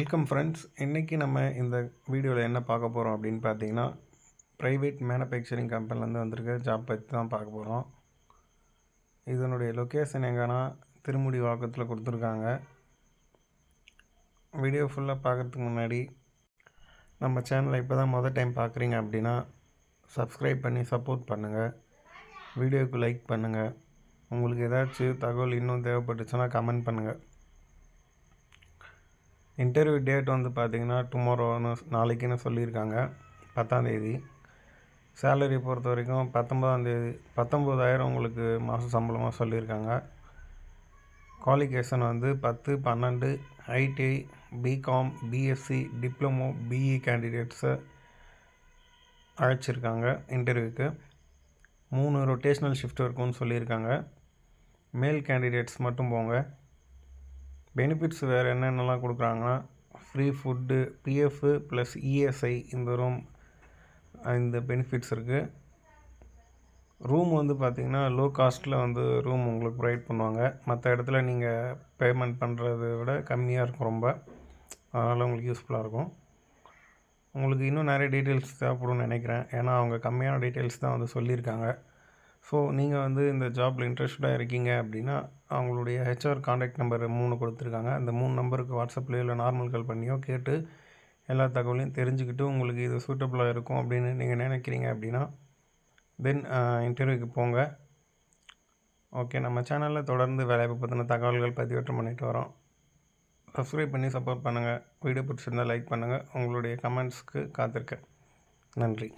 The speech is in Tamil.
Welcome friends. இன்றைக்கி நம்ம இந்த வீடியோவில் என்ன பார்க்க போகிறோம் அப்படின்னு பார்த்தீங்கன்னா, ப்ரைவேட் மேனுஃபேக்சரிங் கம்பெனிலேருந்து வந்திருக்க ஜாப் பற்றி தான் பார்க்க போகிறோம். இதனுடைய லொக்கேஷன் எங்கன்னா திருமுடிவாக்கத்தில் கொடுத்துருக்காங்க. வீடியோ ஃபுல்லாக பார்க்குறதுக்கு முன்னாடி நம்ம சேனலை இப்போ தான் மொதல் டைம் பார்க்குறீங்க அப்படின்னா சப்ஸ்கிரைப் பண்ணி சப்போர்ட் பண்ணுங்கள். வீடியோவுக்கு லைக் பண்ணுங்கள். உங்களுக்கு ஏதாச்சும் தகவல் இன்னும் தேவைப்பட்டுச்சுன்னா கமெண்ட் பண்ணுங்கள். இன்டர்வியூ டேட் வந்து பார்த்திங்கன்னா டுமாரோன்னு நாளைக்குன்னு சொல்லியிருக்காங்க, 10ஆம் தேதி. சேலரி பொறுத்த வரைக்கும் 19,000 உங்களுக்கு மாத சம்பளமாக சொல்லியிருக்காங்க. குவாலிஃபிகேஷன் வந்து 10, 12 ITI, BCom, BSc, diploma, BE கேண்டிடேட்ஸை அழைச்சிருக்காங்க இன்டர்வியூக்கு. 3 ரொட்டேஷ்னல் ஷிஃப்ட் இருக்குன்னு சொல்லியிருக்காங்க. மேல் கேண்டிடேட்ஸ் மட்டும் போங்க. பெனிஃபிட்ஸ் வேறு என்னென்னலாம் கொடுக்குறாங்கன்னா, free food, PF plus ESI இந்த பெனிஃபிட்ஸ் இருக்குது. ரூம் வந்து பார்த்திங்கன்னா லோ காஸ்ட்டில் வந்து ரூம் உங்களுக்கு ப்ரொவைட் பண்ணுவாங்க. மற்ற இடத்துல நீங்கள் பேமெண்ட் பண்ணுறத விட கம்மியாக இருக்கும் ரொம்ப. அதனால் உங்களுக்கு யூஸ்ஃபுல்லாக இருக்கும். உங்களுக்கு இன்னும் நிறைய டீட்டெயில்ஸ் தேவைப்படும்னு நினைக்கிறேன். ஏன்னா அவங்க கம்மியான டீட்டெயில்ஸ் தான் வந்து சொல்லியிருக்காங்க. ஸோ நீங்கள் வந்து இந்த ஜாப்பில் இன்ட்ரெஸ்டடாக இருக்கீங்க அப்படின்னா அவங்களுடைய ஹெச்ஆர் காண்டாக்ட் நம்பர் 3 கொடுத்துருக்காங்க. அந்த 3 நம்பருக்கு வாட்ஸ்அப்லேயோ இல்லை நார்மல் கால் பண்ணியோ கேட்டு எல்லா தகவலையும் தெரிஞ்சுக்கிட்டு உங்களுக்கு இது சூட்டபுளாக இருக்கும் அப்படின்னு நீங்கள் நினைக்கிறீங்க அப்படின்னா தென் இன்டர்வியூக்கு போங்க. ஓகே, நம்ம சேனலில் தொடர்ந்து வேலைவாய்ப்பு பற்றின தகவல்கள் பதிவேற்றம் பண்ணிட்டு வரோம். சப்ஸ்கிரைப் பண்ணி சப்போர்ட் பண்ணுங்கள். வீடியோ பிடிச்சிருந்தால் லைக் பண்ணுங்கள். உங்களுடைய கமெண்ட்ஸ்க்கு காத்திருக்கேன். நன்றி.